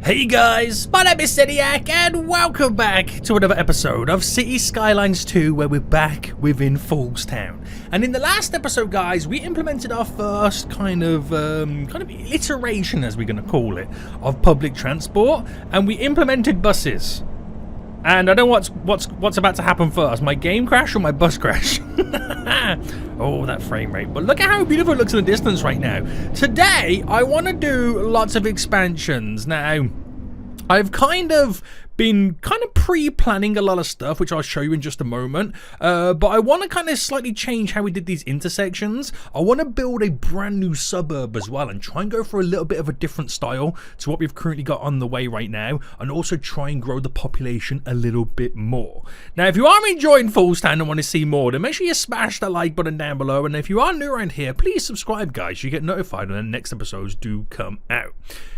Hey guys, my name is Seniac and welcome back to another episode of City Skylines 2 where we're back within FoolsTown. And in the last episode guys, we implemented our first kind of iteration, as we're going to call it, of public transport, and we implemented buses. And I don't know what's about to happen first, my game crash or my bus crash. Oh, that frame rate. But look at how beautiful it looks in the distance right now. Today, I want to do lots of expansions. Now, I've been pre-planning a lot of stuff, which I'll show you in just a moment. But I want to kind of slightly change how we did these intersections. I want to build a brand new suburb as well and try and go for a little bit of a different style to what we've currently got on the way right now, and also try and grow the population a little bit more. Now, if you are enjoying FoolsTown and want to see more, then make sure you smash that like button down below. And if you are new around here, please subscribe, guys. You get notified when the next episodes do come out.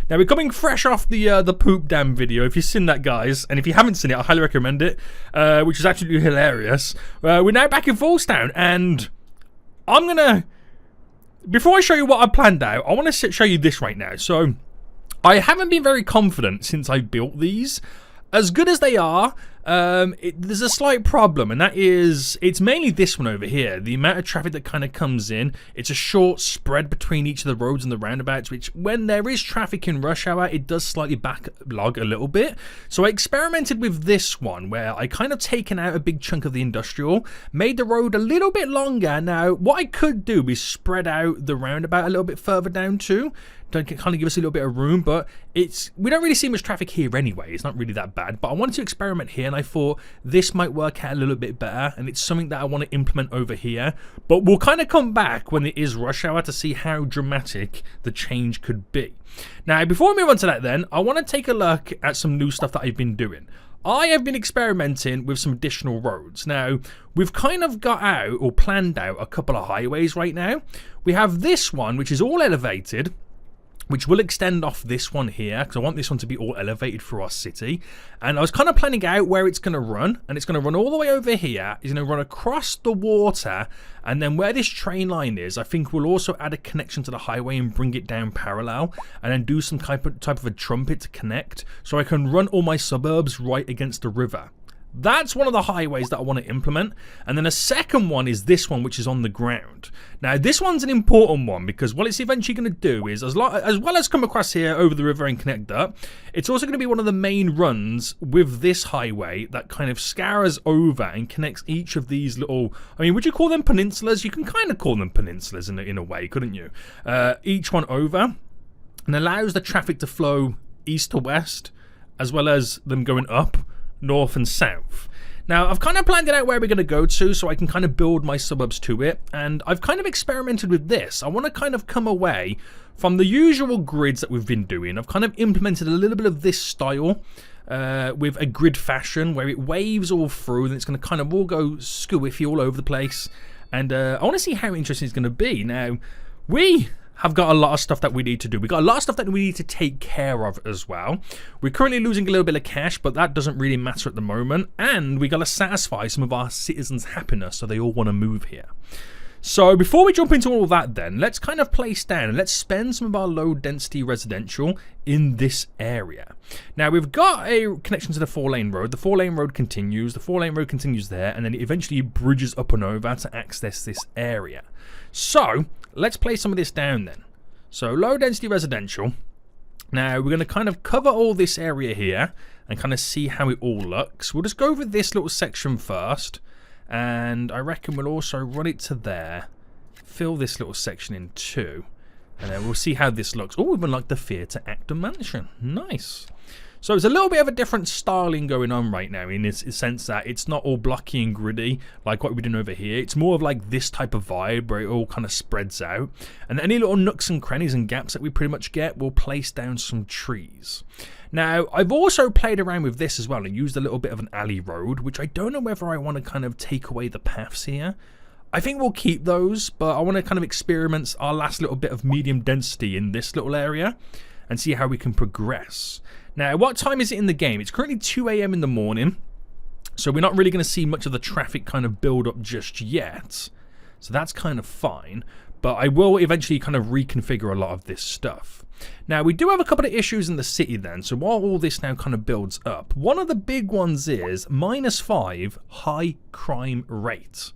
Now, we're coming fresh off the poop dam video. If you've seen that, guys, and if you haven't seen it, I highly recommend it, which is actually hilarious. We're now back in FoolsTown, and before I show you what I planned out, I want to show you this right now. So, I haven't been very confident since I built these. As good as they are, there's a slight problem, and that is, it's mainly this one over here. The amount of traffic that kind of comes in, it's a short spread between each of the roads and the roundabouts, which when there is traffic in rush hour, it does slightly backlog a little bit. So I experimented with this one, where I kind of taken out a big chunk of the industrial, made the road a little bit longer. Now, what I could do is spread out the roundabout a little bit further down too, to kind of give us a little bit of room, but we don't really see much traffic here anyway. It's not really that bad, but I wanted to experiment here, and I thought this might work out a little bit better, and it's something that I want to implement over here. But we'll kind of come back when it is rush hour to see how dramatic the change could be. Now, before we move on to that then, I want to take a look at some new stuff that I've been doing. I have been experimenting with some additional roads. Now, we've kind of got out, or planned out, a couple of highways right now. We have this one, which is all elevated, which will extend off this one here, because I want this one to be all elevated through our city. And I was kind of planning out where it's going to run, and it's going to run all the way over here. It's going to run across the water, and then where this train line is, I think we'll also add a connection to the highway and bring it down parallel, and then do some type of a trumpet to connect, so I can run all my suburbs right against the river. That's one of the highways that I want to implement. And then a second one is this one, which is on the ground. Now, this one's an important one because what it's eventually going to do is, as well as come across here over the river and connect up, it's also going to be one of the main runs with this highway that kind of scours over and connects each of these little, I mean, would you call them peninsulas? You can kind of call them peninsulas in a way, couldn't you? Each one over, and allows the traffic to flow east to west, as well as them going up north and south. Now, I've kind of planned it out where we're going to go to, so I can kind of build my suburbs to it, and I've kind of experimented with this. I want to kind of come away from the usual grids that we've been doing. I've kind of implemented a little bit of this style with a grid fashion where it waves all through, and it's going to kind of all go squiffy all over the place, and I want to see how interesting it's going to be. Now, we have got a lot of stuff that we need to do. We've got a lot of stuff that we need to take care of as well. We're currently losing a little bit of cash, but that doesn't really matter at the moment. And we got to satisfy some of our citizens' happiness, so they all want to move here. So before we jump into all of that then, let's kind of place down and let's spend some of our low density residential in this area. Now, we've got a connection to the 4-lane road. The 4-lane road continues. The 4-lane road continues there, and then it eventually bridges up and over to access this area. So let's place some of this down then. So low density residential. Now we're going to kind of cover all this area here and kind of see how it all looks. We'll just go over this little section first, and I reckon we'll also run it to there, fill this little section in too, and then we'll see how this looks. Oh, we've unlocked the theatre actor mansion. Nice. So it's a little bit of a different styling going on right now, in the sense that it's not all blocky and gritty like what we're doing over here. It's more of like this type of vibe where it all kind of spreads out. And any little nooks and crannies and gaps that we pretty much get, we'll place down some trees. Now, I've also played around with this as well and used a little bit of an alley road, which I don't know whether I want to kind of take away the paths here. I think we'll keep those, but I want to kind of experiment our last little bit of medium density in this little area and see how we can progress. Now, what time is it in the game? It's currently 2 AM in the morning, so we're not really going to see much of the traffic kind of build up just yet. So that's kind of fine, but I will eventually kind of reconfigure a lot of this stuff. Now, we do have a couple of issues in the city then, so while all this now kind of builds up, one of the big ones is -5 high crime rate.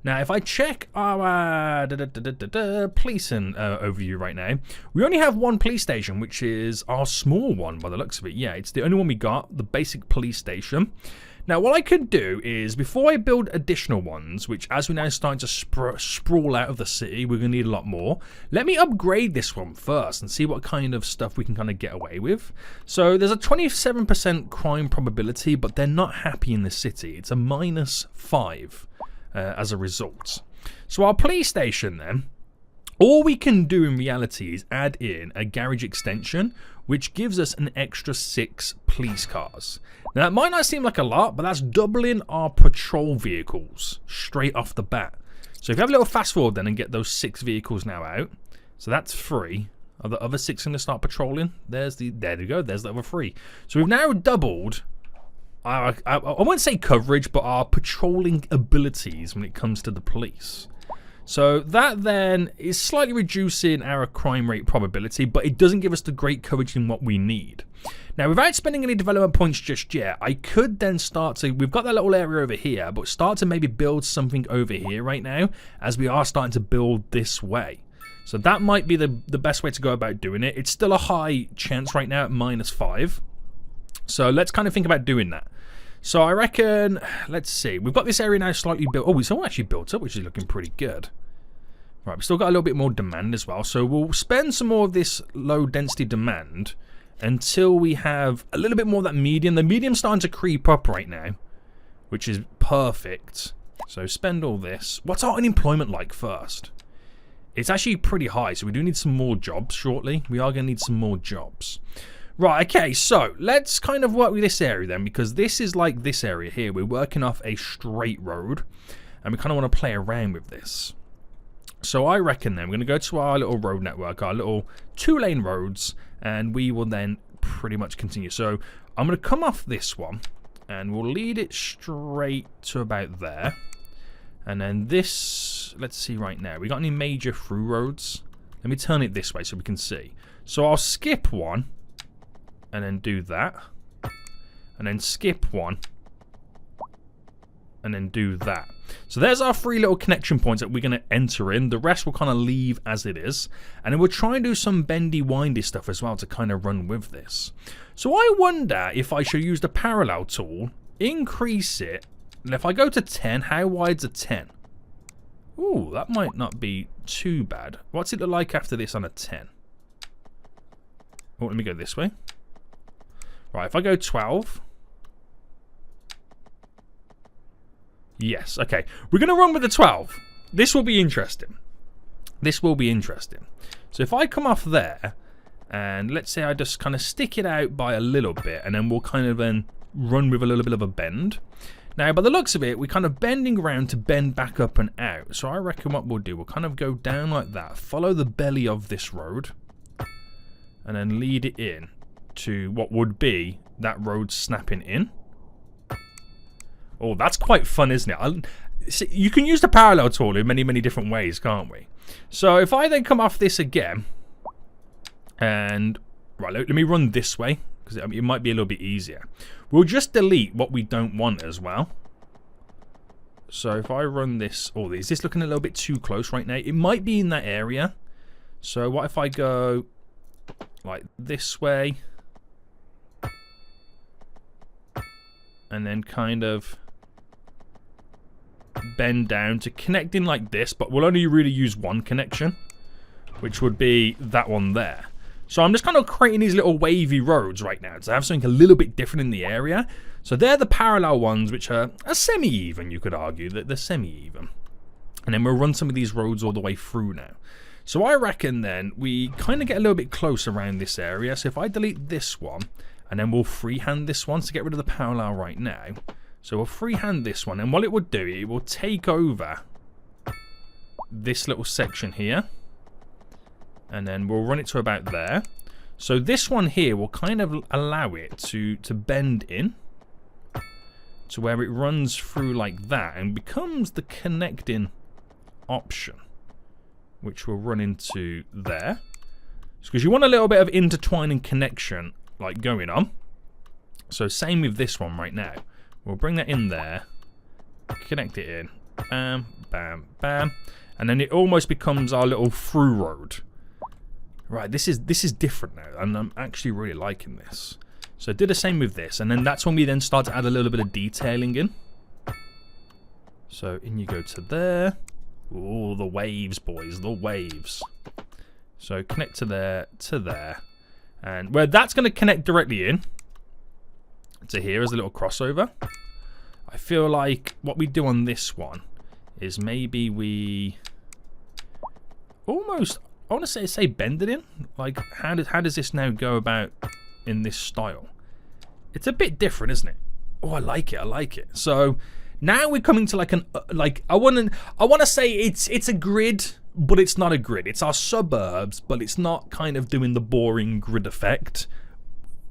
Now, if I check our policing overview right now, we only have one police station, which is our small one by the looks of it. Yeah, it's the only one we got, the basic police station. Now, what I could do is, before I build additional ones, which as we're now starting to sprawl out of the city, we're going to need a lot more, let me upgrade this one first and see what kind of stuff we can kind of get away with. So there's a 27% crime probability, but they're not happy in the city. It's a -5 as a result. So our police station then, all we can do in reality is add in a garage extension, which gives us an extra 6 police cars. Now, that might not seem like a lot, but that's doubling our patrol vehicles straight off the bat. So if you have a little fast forward then and get those 6 vehicles now out, so that's 3. Are the other 6 going to start patrolling? There we go, there's the other 3. So we've now doubled I won't say coverage, but our patrolling abilities when it comes to the police. So that then is slightly reducing our crime rate probability, but it doesn't give us the great coverage in what we need. Now, without spending any development points just yet, I could then start to, we've got that little area over here, but start to maybe build something over here right now, as we are starting to build this way. So that might be the best way to go about doing it. It's still a high chance right now at -5. So let's kind of think about doing that. So I reckon, let's see, we've got this area now slightly built. Oh, it's all actually built up, which is looking pretty good. Right, we've still got a little bit more demand as well. So we'll spend some more of this low density demand until we have a little bit more of that medium. The medium's starting to creep up right now, which is perfect. So spend all this. What's our unemployment like first? It's actually pretty high, so we do need some more jobs shortly. We are going to need some more jobs. Right, okay, so let's kind of work with this area then, because this is like this area here. We're working off a straight road, and we kind of want to play around with this. So I reckon then we're going to go to our little road network, our little 2-lane roads, and we will then pretty much continue. So I'm going to come off this one, and we'll lead it straight to about there. And then this, let's see right now. We got any major through roads? Let me turn it this way so we can see. So I'll skip one. And then do that. And then skip one. And then do that. So there's our 3 little connection points that we're going to enter in. The rest we'll kind of leave as it is. And then we'll try and do some bendy, windy stuff as well to kind of run with this. So I wonder if I should use the parallel tool, increase it. And if I go to 10, how wide's a 10? Ooh, that might not be too bad. What's it look like after this on a 10? Oh, let me go this way. Right, if I go 12. Yes, okay. We're going to run with the 12. This will be interesting. This will be interesting. So if I come off there, and let's say I just kind of stick it out by a little bit, and then we'll kind of then run with a little bit of a bend. Now, by the looks of it, we're kind of bending around to bend back up and out. So I reckon what we'll do, we'll kind of go down like that, follow the belly of this road, and then lead it in to what would be that road snapping in. Oh, that's quite fun, isn't it? See, you can use the parallel tool in many, many different ways, can't we? So if I then come off this again, and right, let me run this way, because it might be a little bit easier. We'll just delete what we don't want as well. So if I run this, oh, is this looking a little bit too close right now? It might be in that area. So what if I go like this way, and then kind of bend down to connect in like this, but we'll only really use one connection, which would be that one there. So I'm just kind of creating these little wavy roads right now to have something a little bit different in the area. So they're the parallel ones, which are semi-even, you could argue, that they're semi-even. And then we'll run some of these roads all the way through now. So I reckon then we kind of get a little bit close around this area. So if I delete this one, and then we'll freehand this one to get rid of the parallel right now. So we'll freehand this one, and what it would do, it will take over this little section here. And then we'll run it to about there. So this one here will kind of allow it to bend in to where it runs through like that and becomes the connecting option, which will run into there. Because you want a little bit of intertwining connection like going on. So same with this one right now. We'll bring that in there, connect it in, bam, bam, bam, and then it almost becomes our little through road. Right, this is different now, and I'm actually really liking this. So do the same with this, and then that's when we then start to add a little bit of detailing in. So in you go to there. Ooh, the waves, boys, the waves. So connect to there, and where that's going to connect directly in to here as a little crossover. I feel like what we do on this one is maybe we almost, I want to say bend it in. Like how does this now go about in this style? It's a bit different, isn't it? Oh, I like it. I like it. So now we're coming to like an I want to say it's a grid, but it's not a grid. It's our suburbs, but it's not kind of doing the boring grid effect.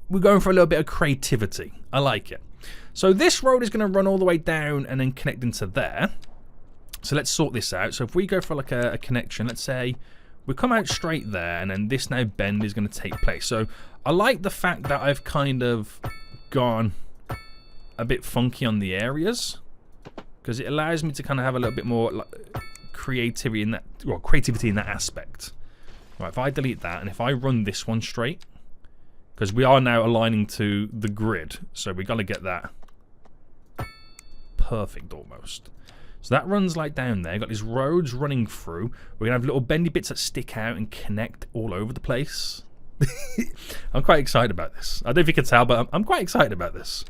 We're going for a little bit of creativity. I like it. So this road is going to run all the way down and then connect into there. So let's sort this out. So if we go for like a connection, let's say we come out straight there, and then this now bend is going to take place. So I like the fact that I've kind of gone a bit funky on the areas, because it allows me to kind of have a little bit more like creativity in that, well, creativity in that aspect. Right, if I delete that and if I run this one straight, because we are now aligning to the grid, so we got to get that perfect almost. So that runs like down there. Got these roads running through. We're gonna have little bendy bits that stick out and connect all over the place. I'm quite excited about this. I don't know if you can tell, but I'm quite excited about this.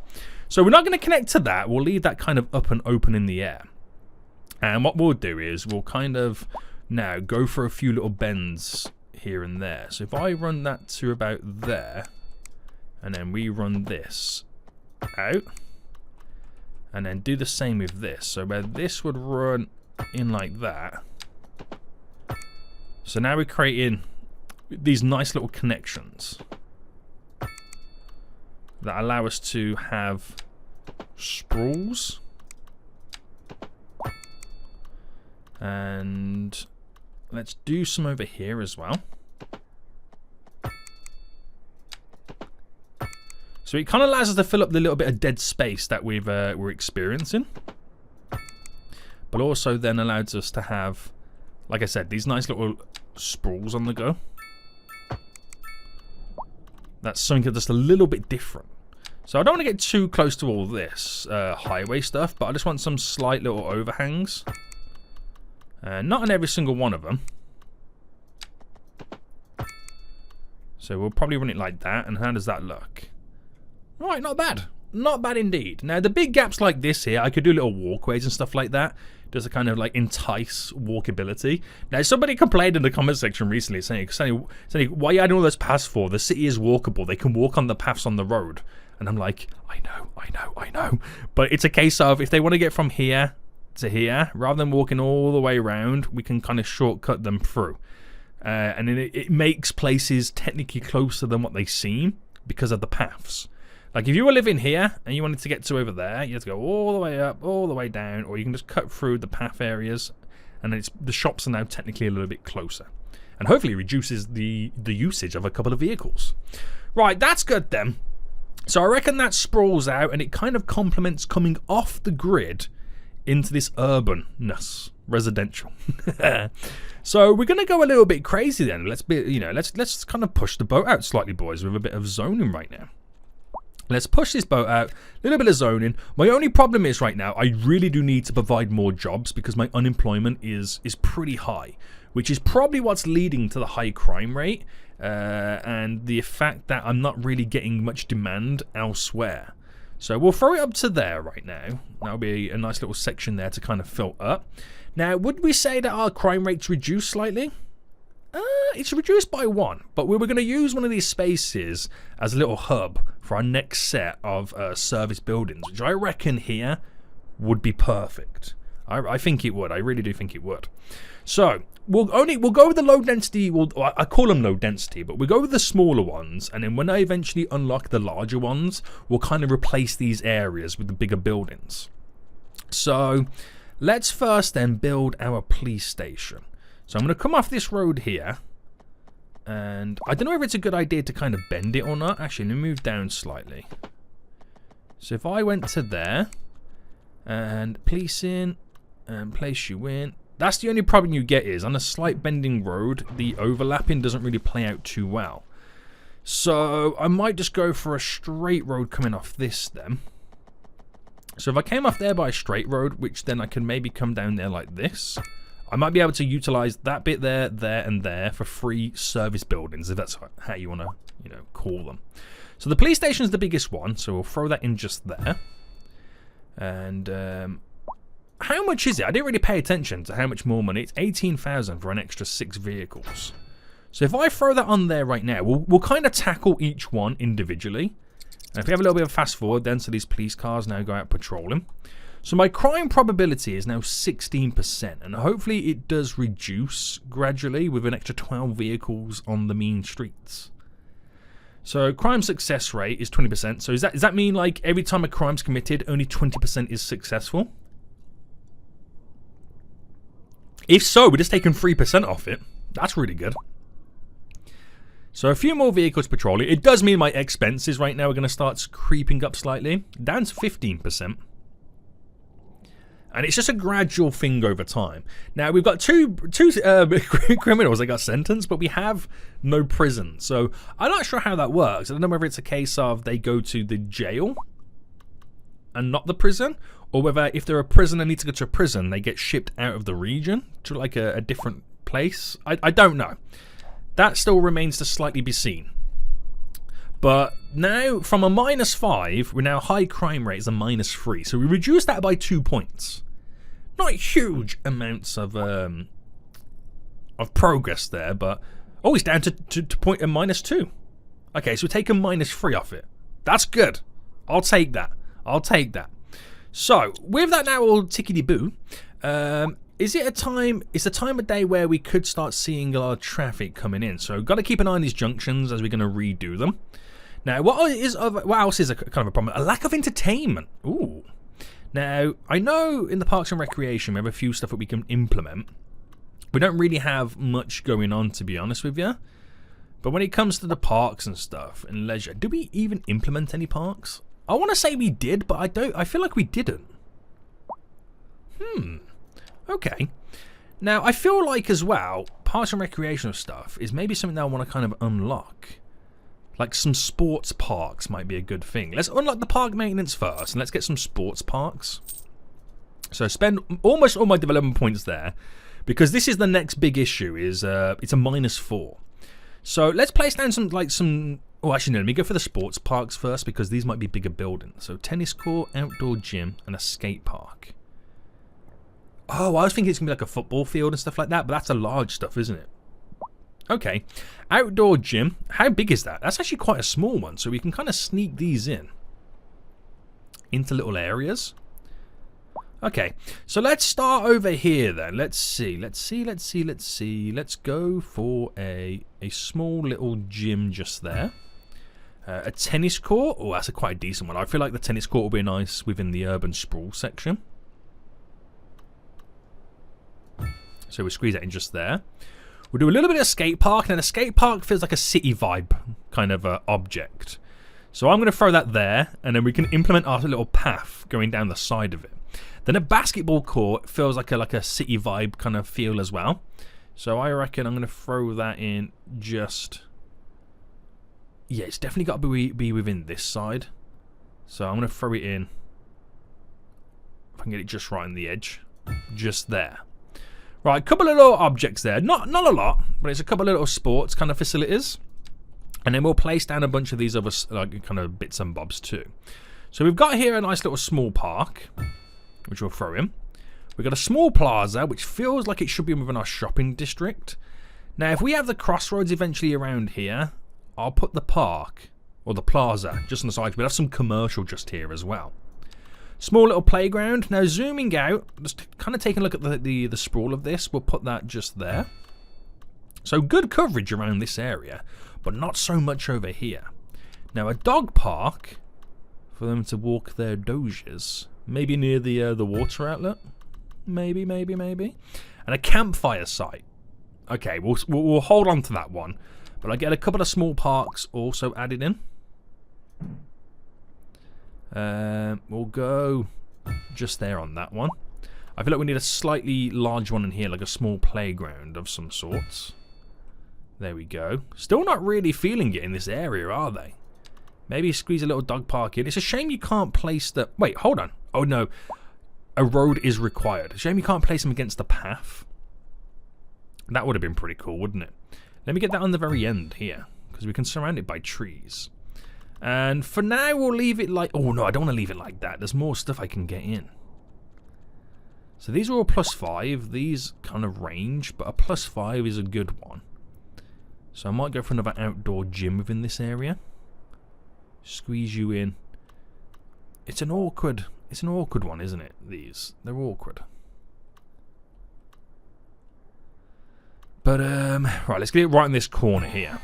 So we're not going to connect to that. We'll leave that kind of up and open in the air. And what we'll do is we'll kind of now go for a few little bends here and there. So if I run that to about there, and then we run this out, and then do the same with this. So where this would run in like that. So now we're creating these nice little connections that allow us to have sprawls. And let's do some over here as well. So it kind of allows us to fill up the little bit of dead space that we're experiencing. But also then allows us to have, like I said, these nice little sprawls on the go. That's something just a little bit different. So I don't want to get too close to all this highway stuff, but I just want some slight little overhangs. Not on every single one of them. So we'll probably run it like that. And how does that look? Right, not bad. Not bad indeed. Now, the big gaps like this here, I could do little walkways and stuff like that. Just to kind of like entice walkability. Now, somebody complained in the comment section recently saying, why are you adding all those paths for? The city is walkable. They can walk on the paths on the road. And I'm like, I know. But it's a case of if they want to get from here to here, rather than walking all the way around, we can kind of shortcut them through. And then it makes places technically closer than what they seem because of the paths. Like if you were living here and you wanted to get to over there, you have to go all the way up, all the way down, or you can just cut through the path areas, and the shops are now technically a little bit closer. And hopefully reduces the usage of a couple of vehicles. Right, that's good then. So I reckon that sprawls out, and it kind of complements coming off the grid into this urbanness, residential. So we're gonna go a little bit crazy then. Let's kind of push the boat out slightly, boys, with a bit of zoning right now. Let's push this boat out, a little bit of zoning. My only problem is right now, I really do need to provide more jobs because my unemployment is pretty high, which is probably what's leading to the high crime rate and the fact that I'm not really getting much demand elsewhere. So we'll throw it up to there right now. That'll be a nice little section there to kind of fill up. Now, would we say that our crime rate's reduced slightly? It's reduced by 1, but we were going to use one of these spaces as a little hub for our next set of service buildings, which I reckon here would be perfect. I think it would. I really do think it would. So we'll go with the low density. I call them low density, but we'll go with the smaller ones, and then when I eventually unlock the larger ones, we'll kind of replace these areas with the bigger buildings. So let's first then build our police station. So I'm going to come off this road here, And I don't know if it's a good idea to kind of bend it or not. Actually, let me move down slightly. So if I went to there and place in and place you in. That's the only problem you get is on a slight bending road, the overlapping doesn't really play out too well. So I might just go for a straight road coming off this then. So if I came off there by a straight road, which then I can maybe come down there like this, I might be able to utilize that bit there, there, and there for free service buildings, if that's how you want to, call them. So the police station is the biggest one, so we'll throw that in just there. And how much is it? I didn't really pay attention to how much more money. It's 18,000 for an extra 6 vehicles. So if I throw that on there right now, we'll kind of tackle each one individually. And if we have a little bit of fast forward then, so these police cars now go out patrolling. So my crime probability is now 16%, and hopefully it does reduce gradually with an extra 12 vehicles on the mean streets. So crime success rate is 20%. So does that mean like every time a crime's committed, only 20% is successful? If so, we're just taking 3% off it. That's really good. So a few more vehicles patrolling. It does mean my expenses right now are going to start creeping up slightly. Down to 15%. And it's just a gradual thing over time. Now, we've got two criminals that got sentenced, but we have no prison. So I'm not sure how that works. I don't know whether it's a case of they go to the jail and not the prison, or whether if they're a prisoner and need to go to a prison, they get shipped out of the region to like a different place. I don't know. That still remains to slightly be seen. But now, from a -5, we're now high crime rate is a -3. So we reduced that by 2 points. Not huge amounts of progress there, but oh, it's down to point -2. Okay, so we're taking -3 off it. That's good. I'll take that. I'll take that. So with that now all tickety-boo, is it a time? It's a time of day where we could start seeing a lot of traffic coming in. So got to keep an eye on these junctions as we're going to redo them. Now, what else is a kind of a problem? A lack of entertainment. Ooh. Now, I know in the Parks and Recreation we have a few stuff that we can implement. We don't really have much going on, to be honest with you. But when it comes to the parks and stuff and leisure, did we even implement any parks? I want to say we did, but I feel like we didn't. Okay. Now, I feel like as well, Parks and Recreational stuff is maybe something that I want to kind of unlock. Like some sports parks might be a good thing. Let's unlock the park maintenance first, and let's get some sports parks. So spend almost all my development points there, because this is the next big issue. Is it's a -4. So let's place down some. Oh, actually no. Let me go for the sports parks first, because these might be bigger buildings. So tennis court, outdoor gym, and a skate park. Oh, I was thinking it's gonna be like a football field and stuff like that, but that's a large stuff, isn't it? Okay, outdoor gym. How big is that? That's actually quite a small one, so we can kind of sneak these in into little areas. Okay, so let's start over here then. Let's see. Let's go for a small little gym just there. A tennis court. Oh, that's quite a decent one. I feel like the tennis court will be nice within the urban sprawl section. So we squeeze that in just there. We'll do a little bit of skate park, and then a skate park feels like a city vibe kind of object. So I'm going to throw that there, and then we can implement our little path going down the side of it. Then a basketball court feels like a city vibe kind of feel as well. So I reckon I'm going to throw that in just... Yeah, it's definitely got to be within this side. So I'm going to throw it in. If I can get it just right on the edge. Just there. Right, a couple of little objects there. Not a lot, but it's a couple of little sports kind of facilities. And then we'll place down a bunch of these other like kind of bits and bobs too. So we've got here a nice little small park, which we'll throw in. We've got a small plaza, which feels like it should be within our shopping district. Now, if we have the crossroads eventually around here, I'll put the park, or the plaza, just on the side. We'll have some commercial just here as well. Small little playground. Now zooming out, just kind of taking a look at the sprawl of this, we'll put that just there. So good coverage around this area, but not so much over here. Now a dog park for them to walk their doges, maybe near the water outlet, maybe, and a campfire site. Okay, we'll hold on to that one. But I get a couple of small parks also added in. We'll go just there on that one. I feel like we need a slightly large one in here, like a small playground of some sorts. There we go. Still not really feeling it in this area, are they? Maybe squeeze a little dog park in. It's a shame you can't place the... Wait, hold on. Oh, no. A road is required. A shame you can't place them against the path. That would have been pretty cool, wouldn't it? Let me get that on the very end here, because we can surround it by trees. And for now, we'll leave it like... Oh, no, I don't want to leave it like that. There's more stuff I can get in. So these are all +5. These kind of range, but a +5 is a good one. So I might go for another outdoor gym within this area. Squeeze you in. It's an awkward one, isn't it? These. They're awkward. But, right, let's get it right in this corner here.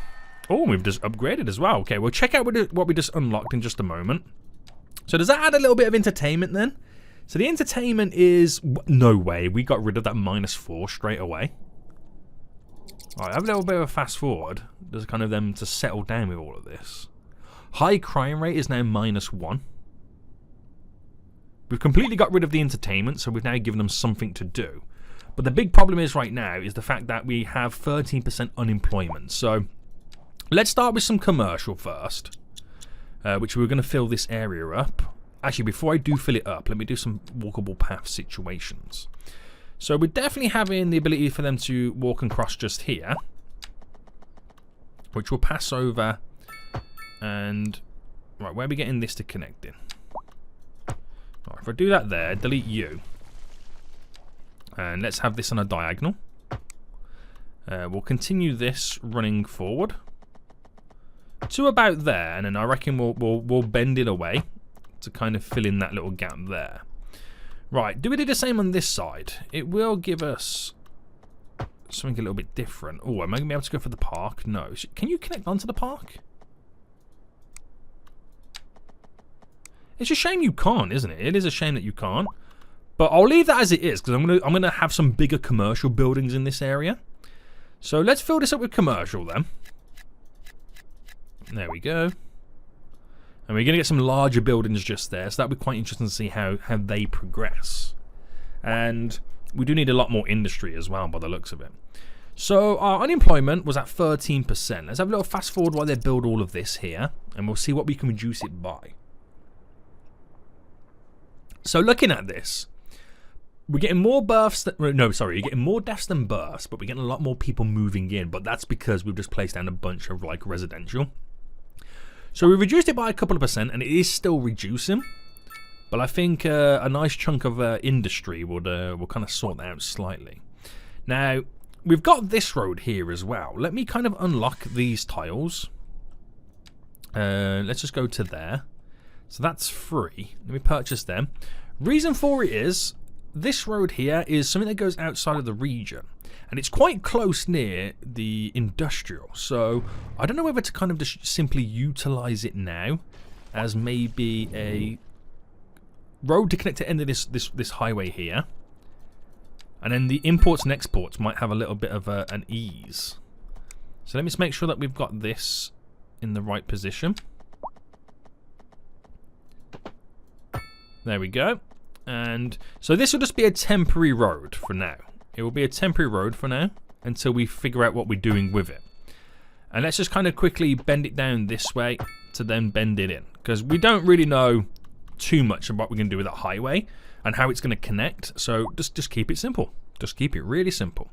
Oh, we've just upgraded as well. Okay, we'll check out what we just unlocked in just a moment. So does that add a little bit of entertainment then? So the entertainment is... No way, we got rid of that -4 straight away. Alright, have a little bit of a fast forward. Just kind of them to settle down with all of this. High crime rate is now -1. We've completely got rid of the entertainment, so we've now given them something to do. But the big problem is right now is the fact that we have 13% unemployment. So let's start with some commercial first, which we're going to fill this area up. Actually, before I do fill it up, let me do some walkable path situations. So we're definitely having the ability for them to walk across just here, which will pass over. And right, where are we getting this to connect in? Right, if I do that there, delete you, and let's have this on a diagonal. We'll continue this running forward to about there, and then I reckon we'll bend it away to kind of fill in that little gap there. Right, do we do the same on this side? It will give us something a little bit different. Oh, am I going to be able to go for the park? No. Can you connect onto the park? It's a shame you can't, isn't it? It is a shame that you can't. But I'll leave that as it is, because I'm gonna have some bigger commercial buildings in this area. So let's fill this up with commercial then. There we go. And we're going to get some larger buildings just there, so that'll be quite interesting to see how they progress. And we do need a lot more industry as well, by the looks of it. So our unemployment was at 13%. Let's have a little fast forward while they build all of this here, and we'll see what we can reduce it by. So looking at this, we're getting more births. No, sorry, you're getting more deaths than births, but we're getting a lot more people moving in. But that's because we've just placed down a bunch of like residential. So we reduced it by a couple of %, and it is still reducing. But I think a nice chunk of industry will kind of sort that out slightly. Now, we've got this road here as well. Let me kind of unlock these tiles. Let's just go to there. So that's free. Let me purchase them. Reason for it is, this road here is something that goes outside of the region. And it's quite close near the industrial. So I don't know whether to kind of just simply utilize it now as maybe a road to connect to the end of this highway here. And then the imports and exports might have a little bit of an ease. So let me just make sure that we've got this in the right position. There we go. And so this will just be a temporary road for now. It will be a temporary road for now until we figure out what we're doing with it. And let's just kind of quickly bend it down this way to then bend it in. Because we don't really know too much about what we're going to do with that highway and how it's going to connect. So just keep it simple. Just keep it really simple.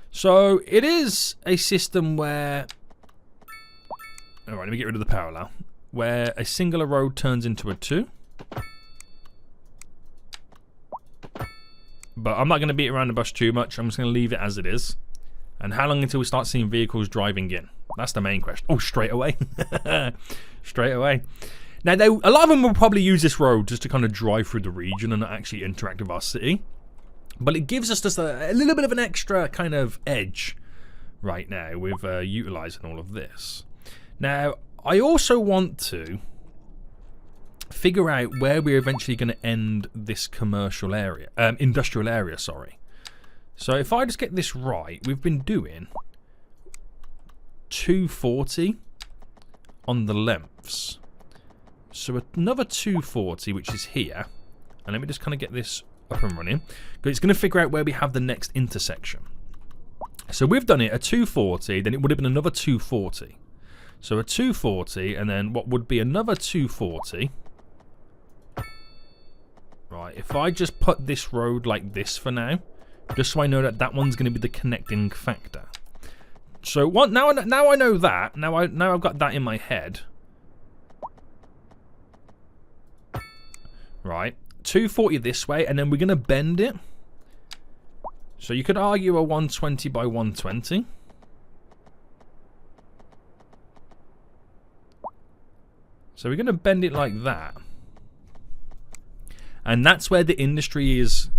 So it is a system where... Alright, let me get rid of the parallel. Where a singular road turns into a 2. But I'm not going to beat around the bush too much. I'm just going to leave it as it is. And how long until we start seeing vehicles driving in? That's the main question. Oh, straight away. Straight away. Now, a lot of them will probably use this road just to kind of drive through the region and not actually interact with our city. But it gives us just a little bit of an extra kind of edge right now with utilising all of this. Now, I also want to figure out where we're eventually going to end this commercial area, industrial area, sorry. So if I just get this right, we've been doing 240 on the lengths. So another 240, which is here. And let me just kind of get this up and running. Because it's going to figure out where we have the next intersection. So we've done it a 240, then it would have been another 240. So a 240, and then what would be another 240. Right, if I just put this road like this for now, just so I know that that one's going to be the connecting factor. So what? Now I know that. Now I've got that in my head. Right, 240 this way, and then we're going to bend it. So you could argue a 120 by 120. So we're going to bend it like that. And that's where the industry is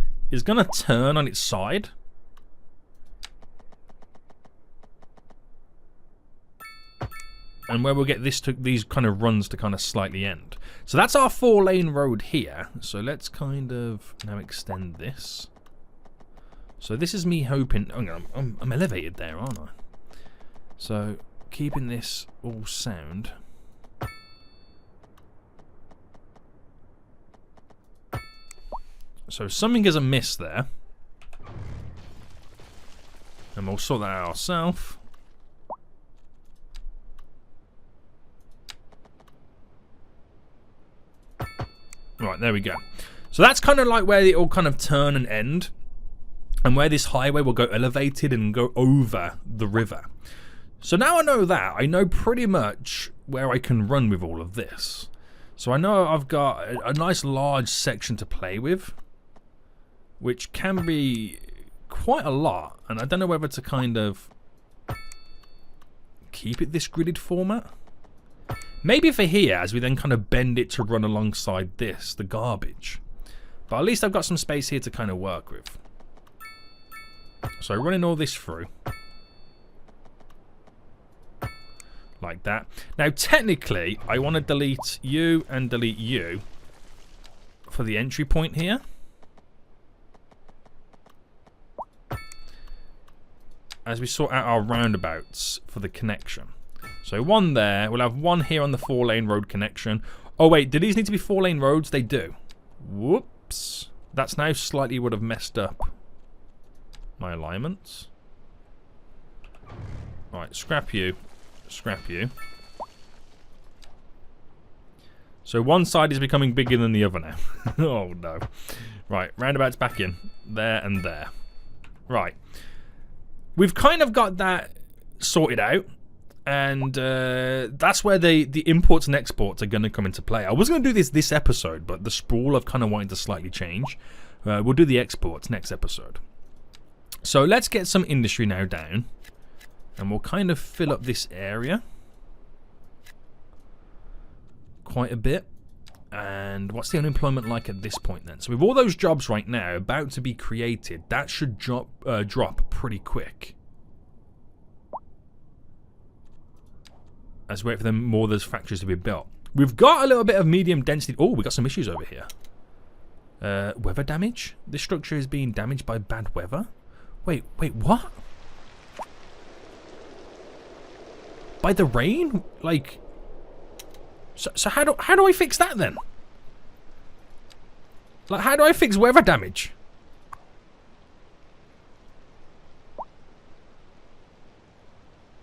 going to turn on its side. And where we'll get these kind of runs to kind of slightly end. So that's our 4-lane road here. So let's kind of now extend this. So this is me hoping... I'm elevated there, aren't I? So keeping this all sound. So something is amiss there. And we'll sort that out ourselves. Right, there we go. So that's kind of like where it all kind of turn and end. And where this highway will go elevated and go over the river. So now I know that. I know pretty much where I can run with all of this. So I know I've got a nice large section to play with. Which can be quite a lot. And I don't know whether to kind of keep it this gridded format. Maybe for here, as we then kind of bend it to run alongside this, the garbage. But at least I've got some space here to kind of work with. So running all this through. Like that. Now technically, I want to delete you and delete you for the entry point here. As we sort out our roundabouts for the connection. So one there, we'll have one here on the 4-lane road connection. Oh wait, do these need to be 4-lane roads? They do. Whoops. That's now slightly would have messed up my alignments. Right, scrap you. Scrap you. So one side is becoming bigger than the other now. Oh no. Right, roundabouts back in. There and there. Right. We've kind of got that sorted out. And that's where the imports and exports are going to come into play. I was going to do this episode, but the sprawl I've kind of wanted to slightly change. We'll do the exports next episode. So let's get some industry now down. And we'll kind of fill up this area. Quite a bit. And what's the unemployment like at this point then? So with all those jobs right now about to be created, that should drop pretty quick. As we wait for them more of those factories to be built. We've got a little bit of medium density. Oh, we've got some issues over here. Weather damage? This structure is being damaged by bad weather? Wait, what? By the rain? Like... So how do I fix that then? Like, how do I fix weather damage?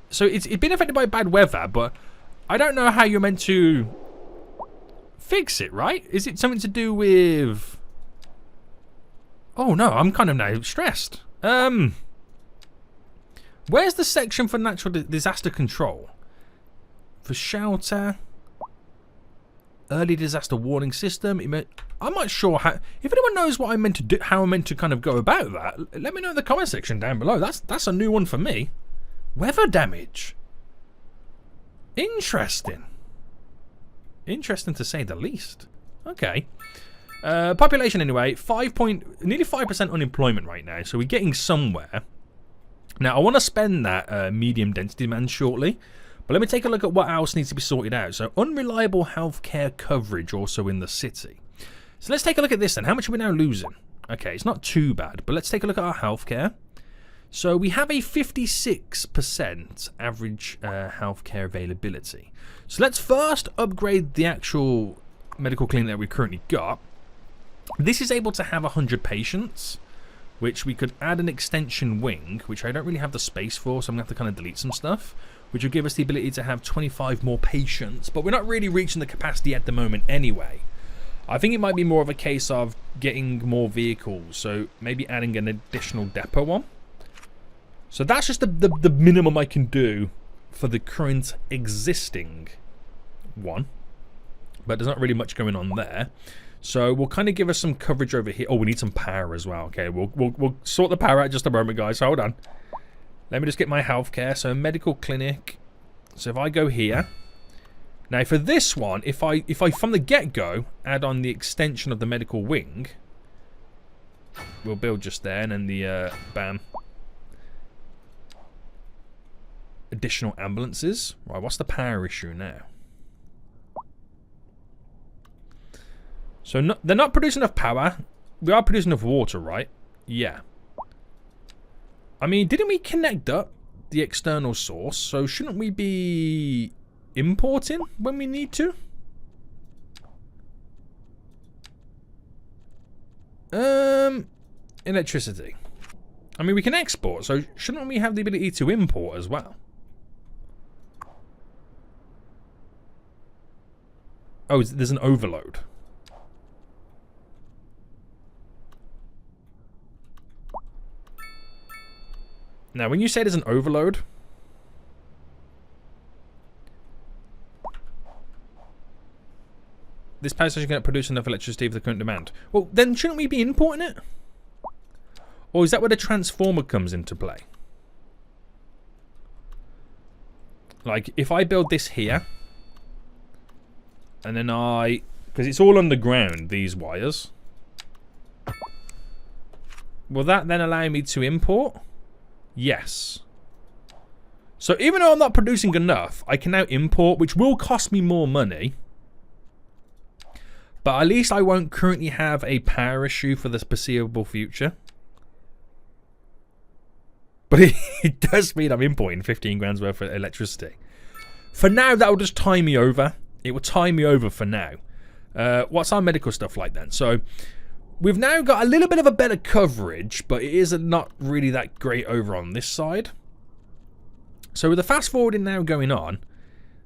So it's been affected by bad weather, but I don't know how you're meant to fix it, right? Is it something to do with... Oh no, I'm kind of now stressed. Where's the section for natural disaster control? For shelter... Early disaster warning system. I'm not sure how. If anyone knows what I meant to do, how I'm meant to kind of go about that, let me know in the comment section down below. That's a new one for me. Weather damage. Interesting. Interesting to say the least. Okay. Population anyway. Nearly 5% unemployment right now. So we're getting somewhere. Now I want to spend that medium density demand shortly. But let me take a look at what else needs to be sorted out. So unreliable healthcare coverage also in the city. So let's take a look at this then. How much are we now losing? Okay, it's not too bad, but let's take a look at our healthcare. So we have a 56% average healthcare availability. So let's first upgrade the actual medical clinic that we currently got. This is able to have 100 patients, which we could add an extension wing, which I don't really have the space for, so I'm going to have to kind of delete some stuff, which will give us the ability to have 25 more patients, but we're not really reaching the capacity at the moment anyway. I think it might be more of a case of getting more vehicles, so maybe adding an additional depot on. So that's just the minimum I can do for the current existing one, but there's not really much going on there. So we'll kind of give us some coverage over here. Oh, we need some power as well. Okay, we'll sort the power out in just a moment, guys. Hold on. Let me just get my healthcare. So medical clinic. So if I go here. Now for this one, if I from the get-go add on the extension of the medical wing, we'll build just there, and then the bam. Additional ambulances. Right, what's the power issue now? So they're not producing enough power. We are producing enough water, right? Yeah. I mean, didn't we connect up the external source? So shouldn't we be importing when we need to? Electricity. I mean, we can export, so shouldn't we have the ability to import as well? Oh, there's an overload. Now, when you say there's an overload, this power station cannot produce enough electricity for the current demand. Well, then shouldn't we be importing it? Or is that where the transformer comes into play? Like, if I build this here, and then because it's all underground, these wires, will that then allow me to import? Yes. So even though I'm not producing enough, I can now import, which will cost me more money. But at least I won't currently have a power issue for the foreseeable future. But it does mean I'm importing 15 grand's worth of electricity. For now, that will just tie me over. It will tie me over for now. What's our medical stuff like then? So we've now got a little bit of a better coverage, but it is not really that great over on this side. So with the fast forwarding now going on,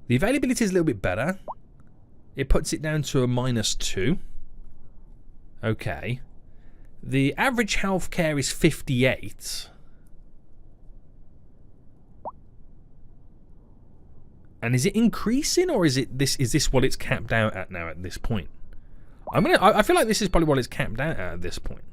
the availability is a little bit better. It puts it down to a -2. Okay. The average healthcare is 58. And is it increasing, or is this what it's capped out at now at this point? I feel like this is probably what it's capped out at this point.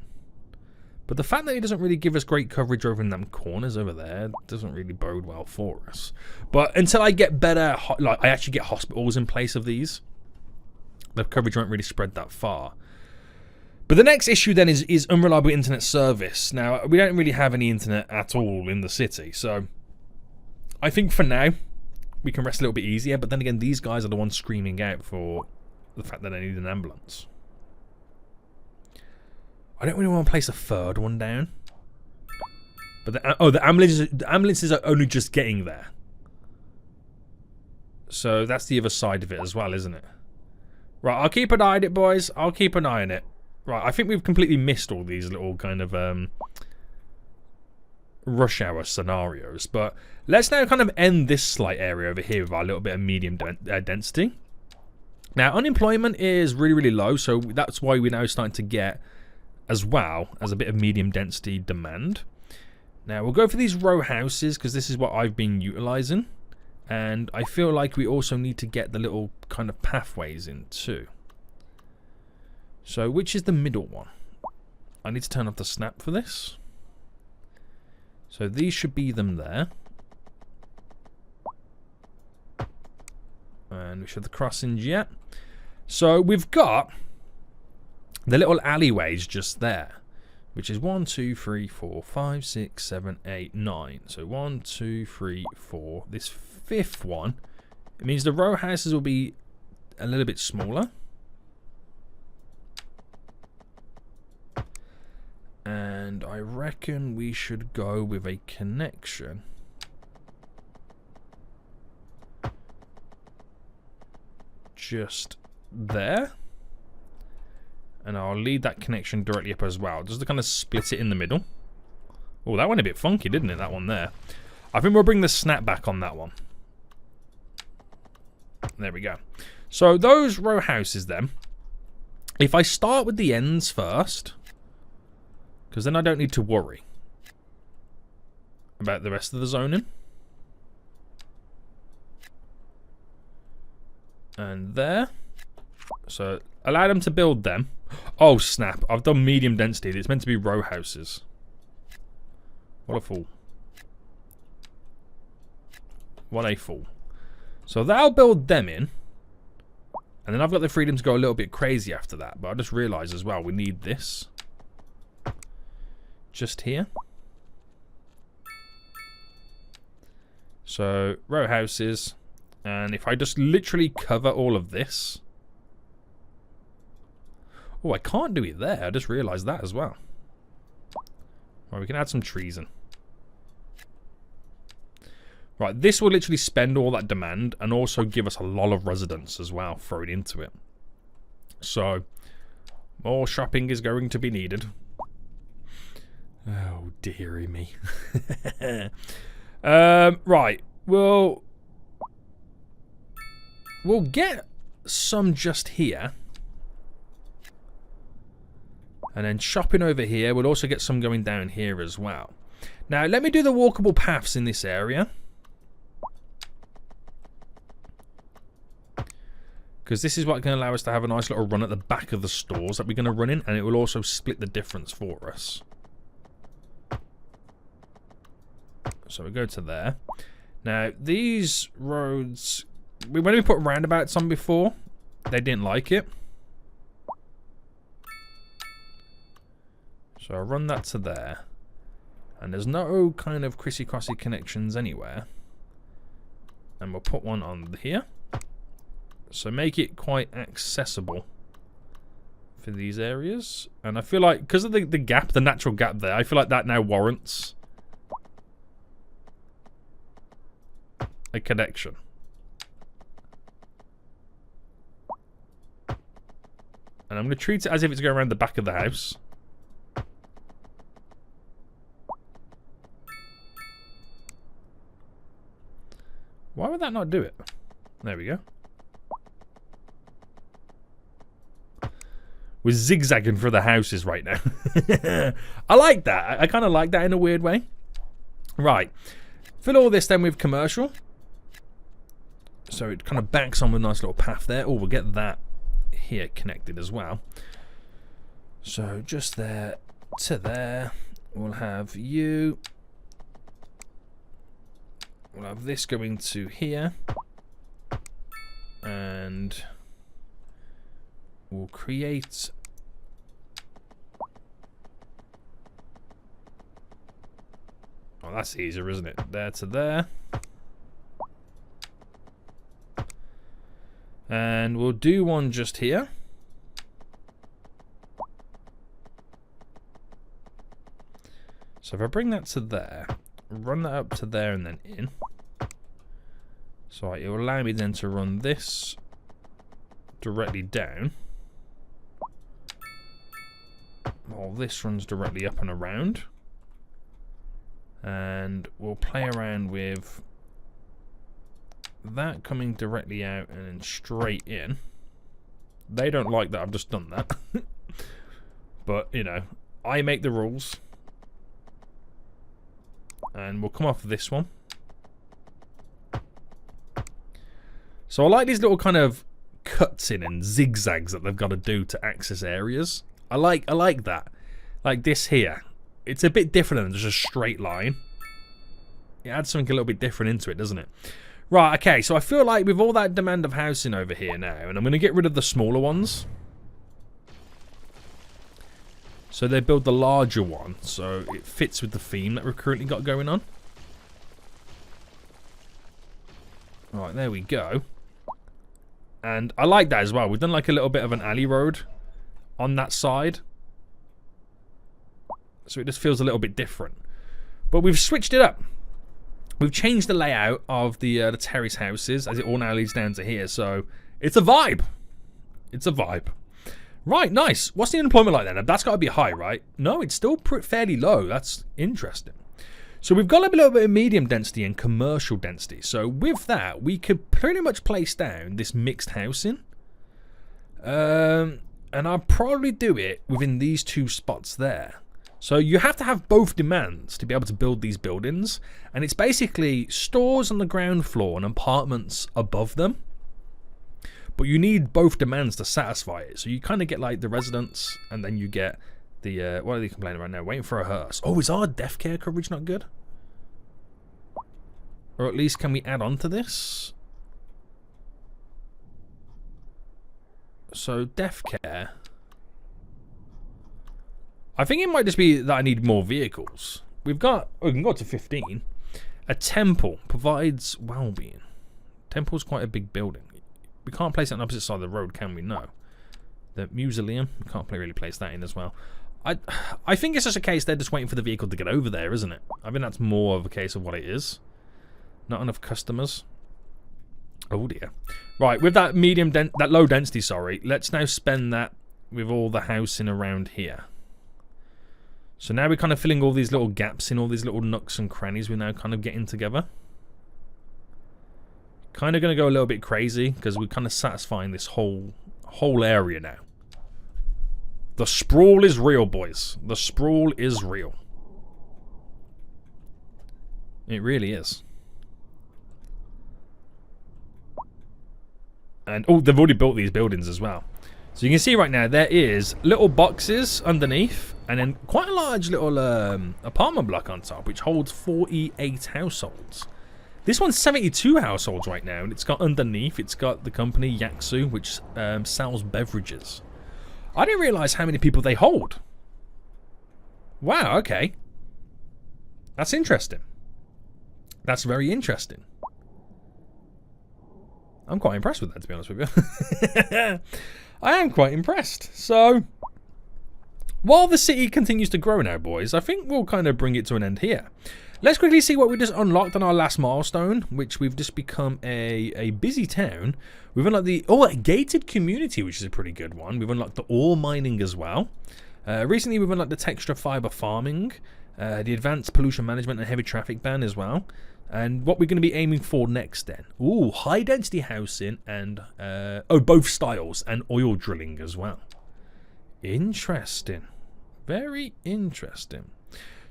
But the fact that it doesn't really give us great coverage over in them corners over there doesn't really bode well for us. But until I get better, like I actually get hospitals in place of these, the coverage won't really spread that far. But the next issue then is unreliable internet service. Now, we don't really have any internet at all in the city. So I think for now, we can rest a little bit easier. But then again, these guys are the ones screaming out for the fact that they need an ambulance. I don't really want to place a third one down. But the ambulances are only just getting there. So that's the other side of it as well, isn't it? Right, I'll keep an eye on it, boys. I'll keep an eye on it. Right, I think we've completely missed all these little kind of rush hour scenarios. But let's now kind of end this slight area over here with our little bit of medium density. Now, unemployment is really, really low. So that's why we're now starting to get, as well as a bit of medium density demand. Now, we'll go for these row houses because this is what I've been utilizing. And I feel like we also need to get the little kind of pathways in too. So, which is the middle one? I need to turn off the snap for this. So, these should be them there. And we should have the crossings yet. So, we've got the little alleyways just there. Which is 1, 2, 3, 4, 5, 6, 7, 8, 9. So 1, 2, 3, 4. This fifth one, it means the row houses will be a little bit smaller. And And I reckon we should go with a connection. Just there. And I'll lead that connection directly up as well, just to kind of split it in the middle. Oh, that went a bit funky, didn't it, that one there? I think we'll bring the snap back on that one. There we go. So those row houses then, if I start with the ends first, because then I don't need to worry about the rest of the zoning. And there. So allow them to build them. Oh snap, I've done medium density. It's meant to be row houses. What a fool. What a fool. So that'll build them in. And then I've got the freedom to go a little bit crazy after that. But I just realised as well, we need this. Just here. So, row houses. And if I just literally cover all of this. Oh, I can't do it there. I just realised that as well. Right, we can add some trees in. Right, this will literally spend all that demand and also give us a lot of residents as well thrown into it. So, more shopping is going to be needed. Oh, dearie me. Right, we'll get some just here. And then shopping over here. We'll also get some going down here as well. Now, let me do the walkable paths in this area. Because this is what can allow us to have a nice little run at the back of the stores that we're going to run in. And it will also split the difference for us. So we go to there. Now, these roads... When we put roundabouts on before, they didn't like it. So I'll run that to there. And there's no kind of crissy-crossy connections anywhere. And we'll put one on here. So make it quite accessible for these areas. And I feel like, because of the gap, the natural gap there, I feel like that now warrants a connection. And I'm going to treat it as if it's going around the back of the house. Why would that not do it? There we go. We're zigzagging for the houses right now. I like that. I kind of like that in a weird way. Right. Fill all this then with commercial. So it kind of backs on with a nice little path there. Oh, we'll get that here connected as well. So just there to there. We'll have you. We'll have this going to here. And we'll create oh, that's easier, isn't it? There to there. And we'll do one just here. So if I bring that to there, run that up to there and then in. So it will allow me then to run this directly down. While this runs directly up and around. And we'll play around with that coming directly out and then straight in. They don't like that I've just done that. But, you know, I make the rules. And we'll come off this one. So I like these little kind of cuts in and zigzags that they've got to do to access areas. I like that. Like this here. It's a bit different than just a straight line. It adds something a little bit different into it, doesn't it? Right, okay, so I feel like with all that demand of housing over here now, and I'm going to get rid of the smaller ones. So they build the larger one, so it fits with the theme that we've currently got going on. Right, there we go. And I like that as well. We've done like a little bit of an alley road on that side. So it just feels a little bit different. But we've switched it up. We've changed the layout of the terrace houses as it all now leads down to here. So it's a vibe. It's a vibe. Right, nice. What's the unemployment like then? That's got to be high, right? No, it's still fairly low. That's interesting. So we've got a little bit of medium density and commercial density. So with that, we could pretty much place down this mixed housing. And I'll probably do it within these two spots there. So you have to have both demands to be able to build these buildings. And it's basically stores on the ground floor and apartments above them. But you need both demands to satisfy it. So you kind of get like the residents, and then you get the, what are they complaining right now? Waiting for a hearse. Oh, is our death care coverage not good? Or at least can we add on to this? So death care. I think it might just be that I need more vehicles. We can go to 15. A temple provides well-being. Temple's quite a big building. We can't place it on the opposite side of the road, can we? No. The mausoleum, we can't really place that in as well. I think it's just a case they're just waiting for the vehicle to get over there, isn't it? I think that's more of a case of what it is. Not enough customers. Oh dear. Right, with that that low density, sorry, let's now spend that with all the housing around here. So now we're kind of filling all these little gaps in, all these little nooks and crannies we're now kind of getting together. Kind of going to go a little bit crazy because we're kind of satisfying this whole area now. The sprawl is real, boys. The sprawl is real. It really is. And, oh, they've already built these buildings as well. So you can see right now there is little boxes underneath and then quite a large little apartment block on top which holds 48 households. This one's 72 households right now, and it's got underneath, it's got the company Yaksu, which sells beverages. I didn't realise how many people they hold. Wow, okay. That's interesting. That's very interesting. I'm quite impressed with that, to be honest with you. I am quite impressed. So, while the city continues to grow now, boys, I think we'll kind of bring it to an end here. Let's quickly see what we just unlocked on our last milestone, which we've just become a busy town. We've unlocked a gated community, which is a pretty good one. We've unlocked the ore mining as well. Recently, we've unlocked the texture fiber farming, the advanced pollution management and heavy traffic ban as well. And what we're going to be aiming for next then. Ooh, high density housing and, both styles and oil drilling as well. Interesting. Very interesting.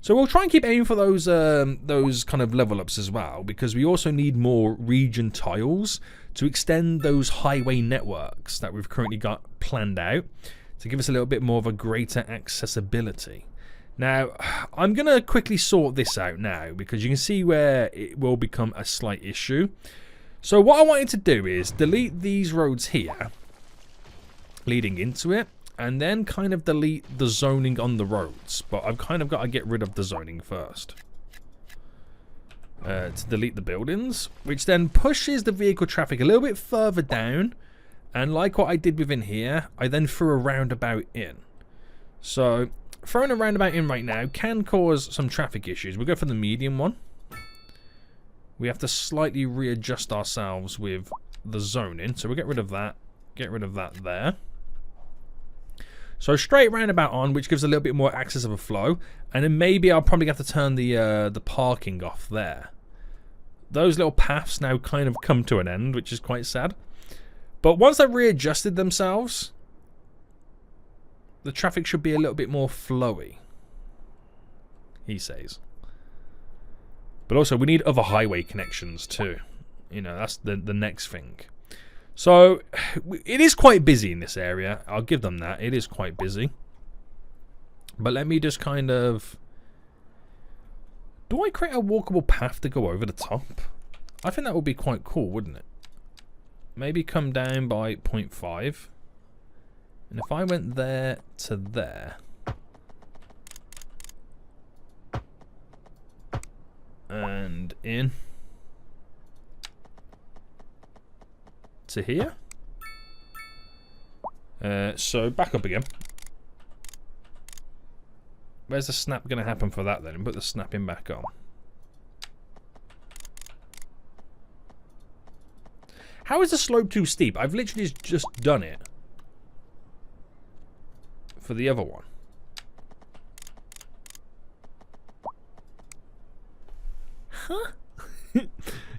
So we'll try and keep aiming for those kind of level ups as well, because we also need more region tiles to extend those highway networks that we've currently got planned out to give us a little bit more of a greater accessibility. Now, I'm going to quickly sort this out now because you can see where it will become a slight issue. So what I wanted to do is delete these roads here leading into it, and then kind of delete the zoning on the roads. But I've kind of got to get rid of the zoning first. To delete the buildings, which then pushes the vehicle traffic a little bit further down. And like what I did within here, I then threw a roundabout in. So, throwing a roundabout in right now can cause some traffic issues. We'll go for the medium one. We have to slightly readjust ourselves with the zoning. So we'll get rid of that. Get rid of that there. So straight roundabout on, which gives a little bit more access of a flow. And then maybe I'll probably have to turn the parking off there. Those little paths now kind of come to an end, which is quite sad. But once they've readjusted themselves, the traffic should be a little bit more flowy, he says. But also, we need other highway connections too. You know, that's the next thing. So, it is quite busy in this area. I'll give them that. It is quite busy. But let me just kind of... Do I create a walkable path to go over the top? I think that would be quite cool, wouldn't it? Maybe come down by 0.5. And if I went there to there... And in... to here. So back up again. Where's the snap going to happen for that then? And put the snapping back on. How is the slope too steep? I've literally just done it for the other one. Huh?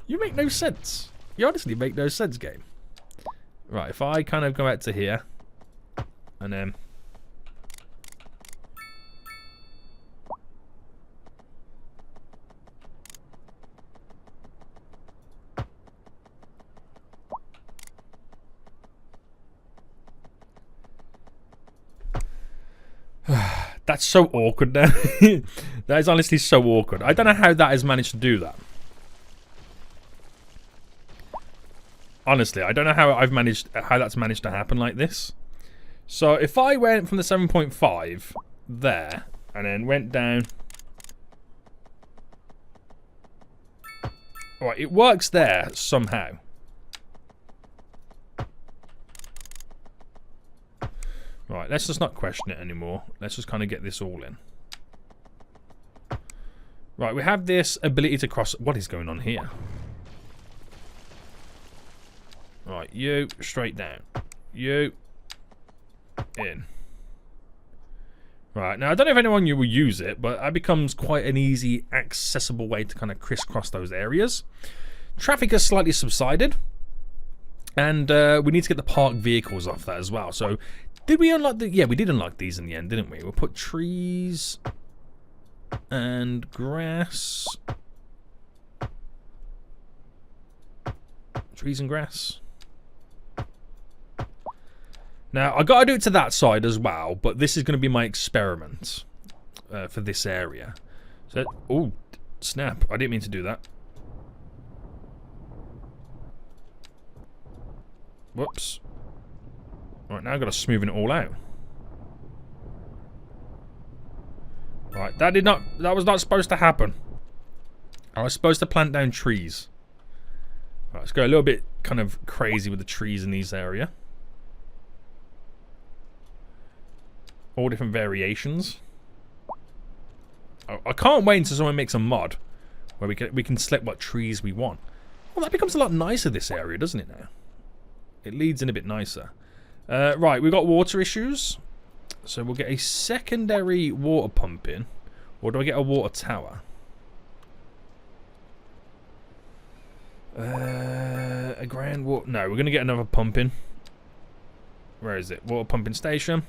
You make no sense. You honestly make no sense, game. Right, if I kind of go out to here, and then... That's so awkward now. That is honestly so awkward. I don't know how that has managed to do that. Honestly, I don't know how that's managed to happen like this. So if I went from the 7.5 there and then went down. Right, it works there somehow. Right, let's just not question it anymore. Let's just kind of get this all in. Right, we have this ability to cross. What is going on here? Right, you straight down. You in. Right, now I don't know if anyone you will use it, but that becomes quite an easy, accessible way to kind of crisscross those areas. Traffic has slightly subsided. And we need to get the parked vehicles off that as well. So, did we unlock the... Yeah, we did unlock these in the end, didn't we? We'll put trees and grass. Trees and grass. Now, I got to do it to that side as well, but this is going to be my experiment for this area. So, oh, snap. I didn't mean to do that. Whoops. Right, now I've got to smoothen it all out. Right, that was not supposed to happen. I was supposed to plant down trees. Right, let's go a little bit kind of crazy with the trees in this area. All different variations. I can't wait until someone makes a mod where we can select what trees we want. Well, that becomes a lot nicer, this area, doesn't it now? It leads in a bit nicer. Right, we've got water issues. So we'll get a secondary water pump in. Or do I get a water tower? A grand water... No, we're going to get another pump in. Where is it? Water pumping station.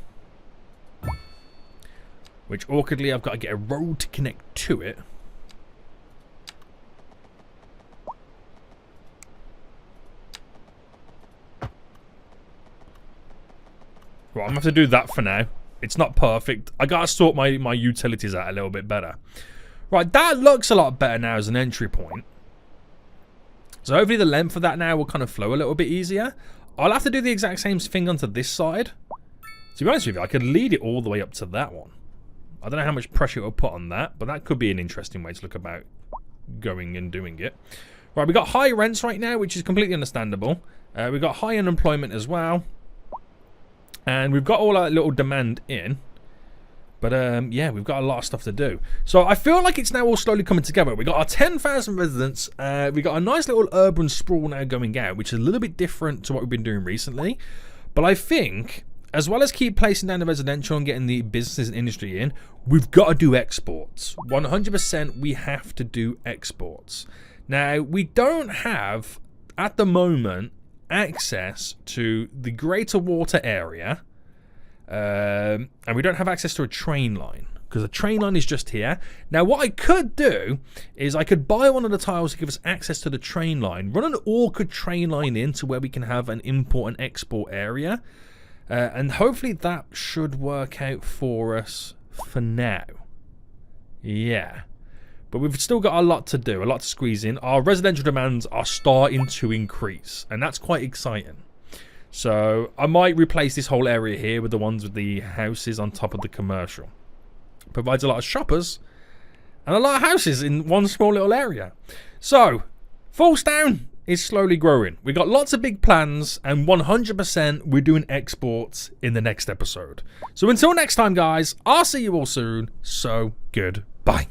Which, awkwardly, I've got to get a road to connect to it. Right, I'm going to have to do that for now. It's not perfect. I got to sort my utilities out a little bit better. Right, that looks a lot better now as an entry point. So hopefully the length of that now will kind of flow a little bit easier. I'll have to do the exact same thing onto this side. To be honest with you, I could lead it all the way up to that one. I don't know how much pressure it will put on that, but that could be an interesting way to look about going and doing it. Right, we've got high rents right now, which is completely understandable. We've got high unemployment as well. And we've got all our little demand in. But, yeah, we've got a lot of stuff to do. So I feel like it's now all slowly coming together. We've got our 10,000 residents. We've got a nice little urban sprawl now going out, which is a little bit different to what we've been doing recently. But I think, as well as keep placing down the residential and getting the businesses and industry in, we've got to do exports. 100% we have to do exports. Now, we don't have, at the moment, access to the greater water area, and we don't have access to a train line because the train line is just here. Now what I could do is I could buy one of the tiles to give us access to the train line, run an awkward train line in to where we can have an import and export area, and hopefully that should work out for us for now. Yeah. But we've still got a lot to do, a lot to squeeze in. Our residential demands are starting to increase, and that's quite exciting. So I might replace this whole area here with the ones with the houses on top of the commercial. Provides a lot of shoppers and a lot of houses in one small little area. So, FoolsTown, is slowly growing. We got lots of big plans, and 100% we're doing exports in the next episode. So until next time, guys, I'll see you all soon. So goodbye.